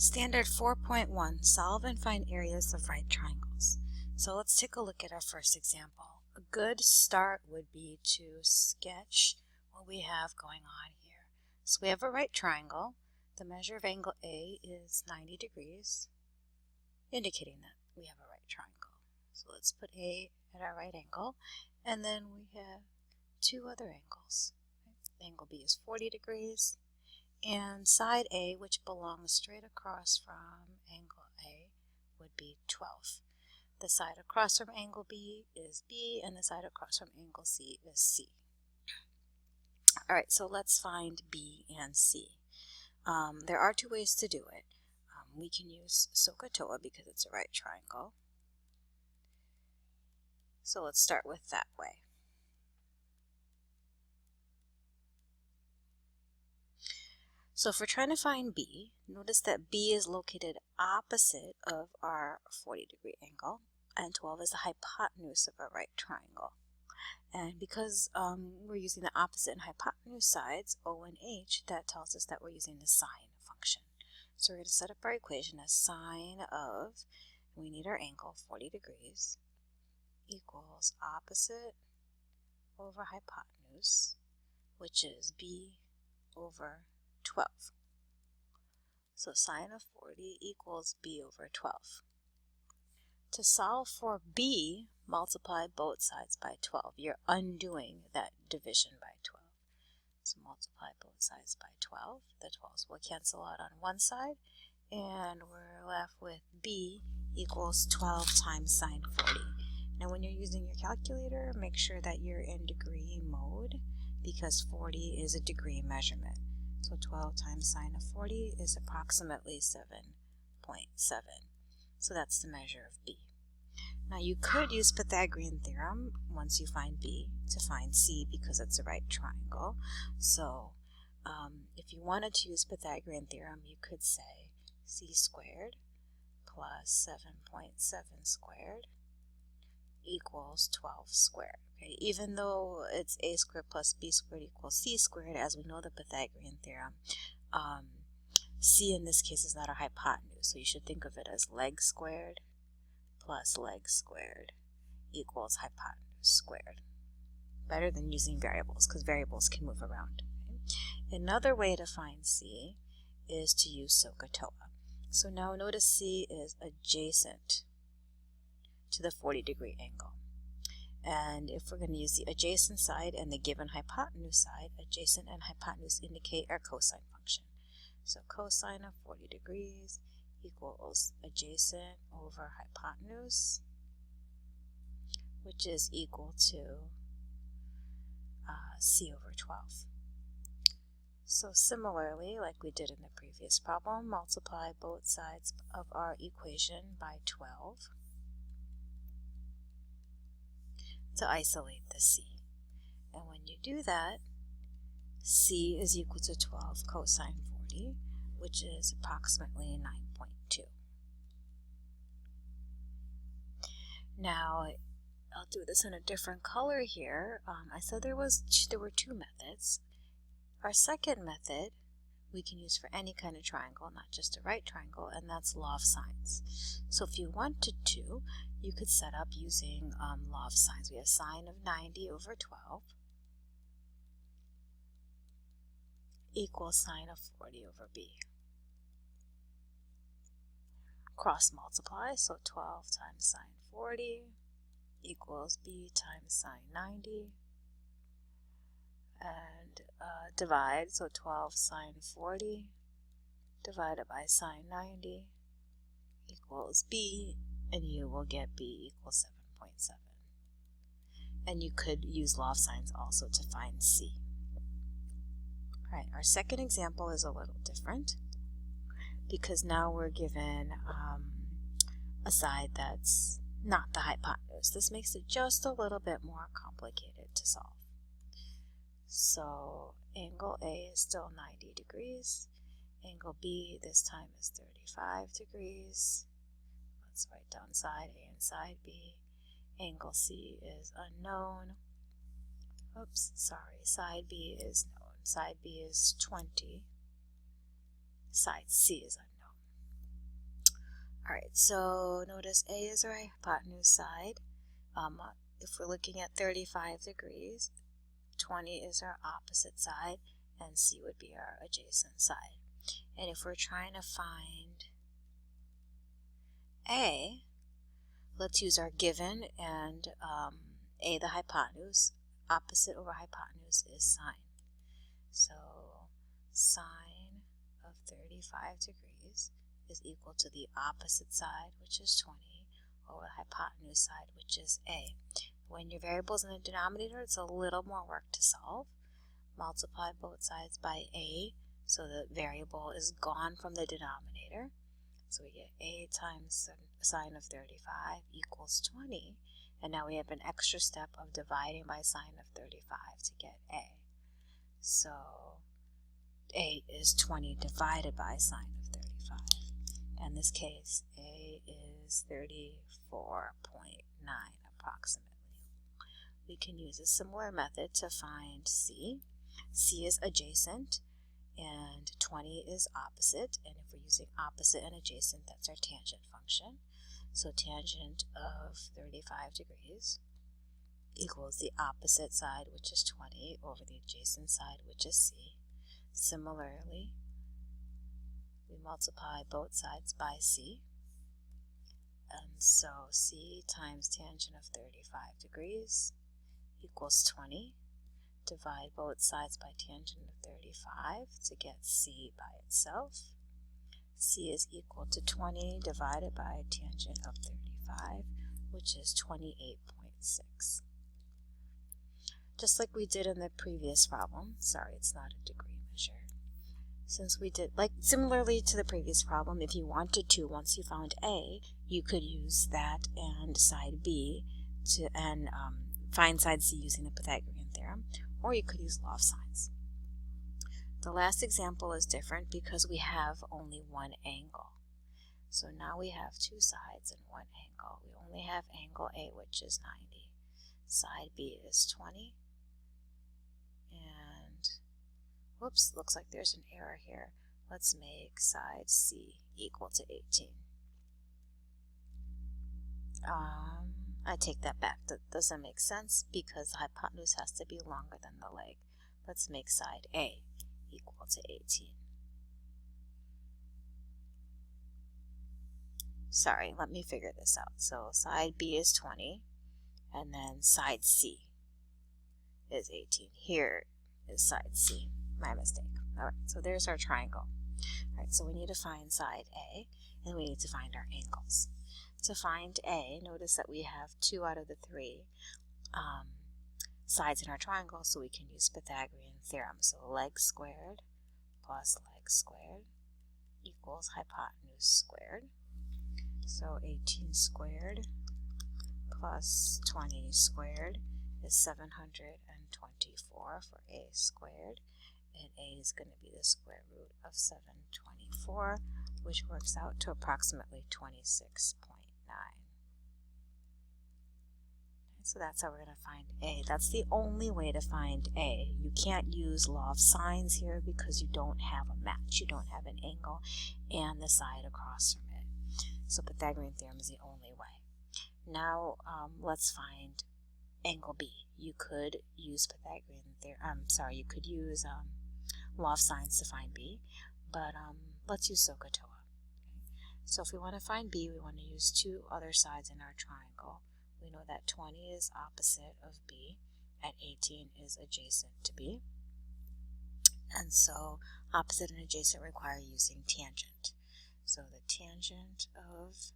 Standard 4.1, solve and find areas of right triangles. So let's take a look at our first example. A good start would be to sketch what we have going on here. So we have a right triangle. The measure of angle A is 90 degrees, indicating that we have a right triangle. So let's put A at our right angle, and then we have two other angles. Angle B is 40 degrees, and side A, which belongs straight across from angle A, would be 12. The side across from angle B is B, and the side across from angle C is C. All right, so let's find B and C. There are two ways to do it. We can use SOHCAHTOA because it's a right triangle. So let's start with that way. So if we're trying to find B, notice that B is located opposite of our 40-degree angle, and 12 is the hypotenuse of our right triangle. And because we're using the opposite and hypotenuse sides, O and H, that tells us that we're using the sine function. So we're going to set up our equation as sine of, we need our angle, 40 degrees, equals opposite over hypotenuse, which is B over 12. So sine of 40 equals B over 12. To solve for B, multiply both sides by 12. You're undoing that division by 12. So multiply both sides by 12. The 12s will cancel out on one side, and we're left with B equals 12 times sine 40. Now when you're using your calculator, make sure that you're in degree mode, because 40 is a degree measurement. So 12 times sine of 40 is approximately 7.7. So that's the measure of B. Now you could use Pythagorean theorem once you find B to find C because it's a right triangle. So if you wanted to use Pythagorean theorem, you could say C squared plus 7.7 squared equals 12 squared. Okay? Even though it's A squared plus B squared equals C squared, as we know the Pythagorean theorem, C in this case is not a hypotenuse, so you should think of it as leg squared plus leg squared equals hypotenuse squared. Better than using variables, because variables can move around. Okay? Another way to find C is to use SOHCAHTOA. So now notice C is adjacent to the 40-degree angle. And if we're going to use the adjacent side and the given hypotenuse side, adjacent and hypotenuse indicate our cosine function. So cosine of 40 degrees equals adjacent over hypotenuse, which is equal to C over 12. So similarly, like we did in the previous problem, multiply both sides of our equation by 12 to isolate the C. And when you do that, C is equal to 12 cosine 40, which is approximately 9.2. Now, I'll do this in a different color here. I said there were two methods. Our second method we can use for any kind of triangle, not just a right triangle, and that's law of sines. So if you wanted to, you could set up using law of sines. We have sine of 90 over 12 equals sine of 40 over B. Cross multiply, so 12 times sine 40 equals B times sine 90. And divide, so 12 sine 40 divided by sine 90 equals B, and you will get B equals 7.7. And you could use law of sines also to find C. All right, our second example is a little different because now we're given a side that's not the hypotenuse. This makes it just a little bit more complicated to solve. So angle A is still 90 degrees. Angle B this time is 35 degrees. Let's write down side A and side B. Angle C is unknown. Oops, sorry, side B is known. Side B is 20. Side C is unknown. Alright, so notice A is our hypotenuse side. If we're looking at 35 degrees, 20 is our opposite side, and C would be our adjacent side. And if we're trying to find A, let's use our given, and A, the hypotenuse. Opposite over hypotenuse is sine. So sine of 35 degrees is equal to the opposite side, which is 20, over the hypotenuse side, which is A. When your variable's in the denominator, it's a little more work to solve. Multiply both sides by A, so the variable is gone from the denominator. So we get A times sine of 35 equals 20. And now we have an extra step of dividing by sine of 35 to get A. So A is 20 divided by sine of 35. In this case, A is 34.9 approximately. We can use a similar method to find C. C is adjacent and 20 is opposite, and if we're using opposite and adjacent, that's our tangent function. So tangent of 35 degrees equals the opposite side, which is 20, over the adjacent side, which is C. Similarly, we multiply both sides by C, and so C times tangent of 35 degrees equals 20. Divide both sides by tangent of 35 to get C by itself. C is equal to 20 divided by tangent of 35, which is 28.6. Just like we did in the previous problem, sorry, it's not a degree measure. Since we did, like similarly to the previous problem, if you wanted to, once you found A, you could use that and side B to find side C using the Pythagorean theorem, or you could use law of sines. The last example is different because we have only one angle. So now we have two sides and one angle. We only have angle A, which is 90. Side B is 20. And, whoops, looks like there's an error here. Let's make side C equal to 18. I take that back. That doesn't make sense because the hypotenuse has to be longer than the leg. Let's make side A equal to 18. Sorry, let me figure this out. So side B is 20, and then side C is 18. Here is side C. My mistake. Alright, so there's our triangle. Alright, so we need to find side A, and we need to find our angles. To find A, notice that we have 2 out of the 3 sides in our triangle, so we can use Pythagorean theorem. So leg squared plus leg squared equals hypotenuse squared. So 18 squared plus 20 squared is 724 for A squared, and A is going to be the square root of 724, which works out to approximately 26.9. So that's how we're going to find A. That's the only way to find A. You can't use law of sines here because you don't have a match. You don't have an angle and the side across from it. So Pythagorean theorem is the only way. Now let's find angle B. You could use Pythagorean theorem. You could use law of sines to find B, but let's use SOHCAHTOA. So if we want to find B, we want to use 2 other sides in our triangle. We know that 20 is opposite of B and 18 is adjacent to B. And so opposite and adjacent require using tangent. So the tangent of,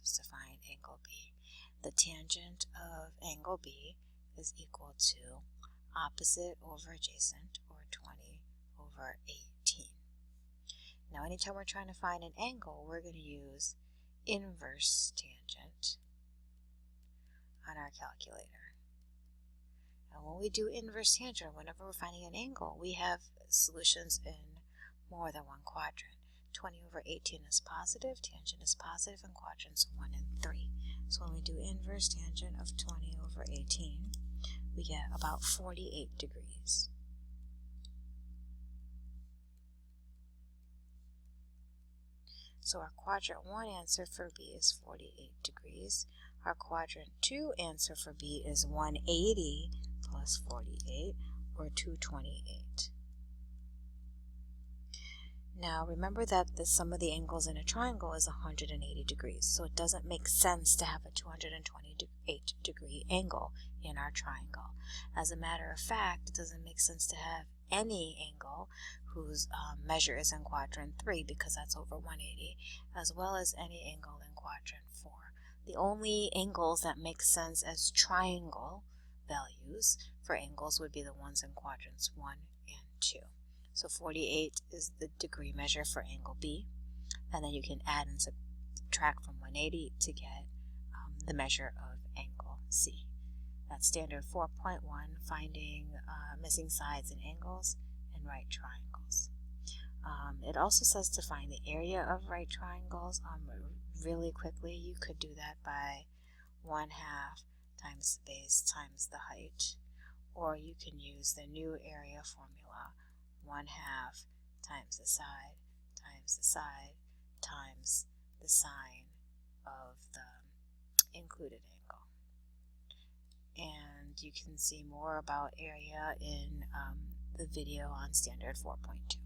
let's define angle B. The tangent of angle B is equal to opposite over adjacent, or 20 over 18. Now anytime we're trying to find an angle, we're going to use inverse tangent on our calculator. And when we do inverse tangent, whenever we're finding an angle, we have solutions in more than one quadrant. 20 over 18 is positive, tangent is positive in quadrants 1 and 3. So when we do inverse tangent of 20 over 18, we get about 48 degrees. So our quadrant 1 answer for B is 48 degrees. Our quadrant 2 answer for B is 180 plus 48, or 228. Now remember that the sum of the angles in a triangle is 180 degrees, so it doesn't make sense to have a 228 degree angle in our triangle. As a matter of fact, it doesn't make sense to have any angle whose measure is in quadrant 3, because that's over 180, as well as any angle in quadrant 4. The only angles that make sense as triangle values for angles would be the ones in quadrants 1 and 2. So 48 is the degree measure for angle B, and then you can add and subtract from 180 to get the measure of angle C. That's standard 4.1, finding missing sides in angles and right triangles. It also says to find the area of right triangles. Really quickly, you could do that by 1/2 times the base times the height, or you can use the new area formula, 1/2 times the side times the sine of the included angle. And you can see more about area in the video on standard 4.2.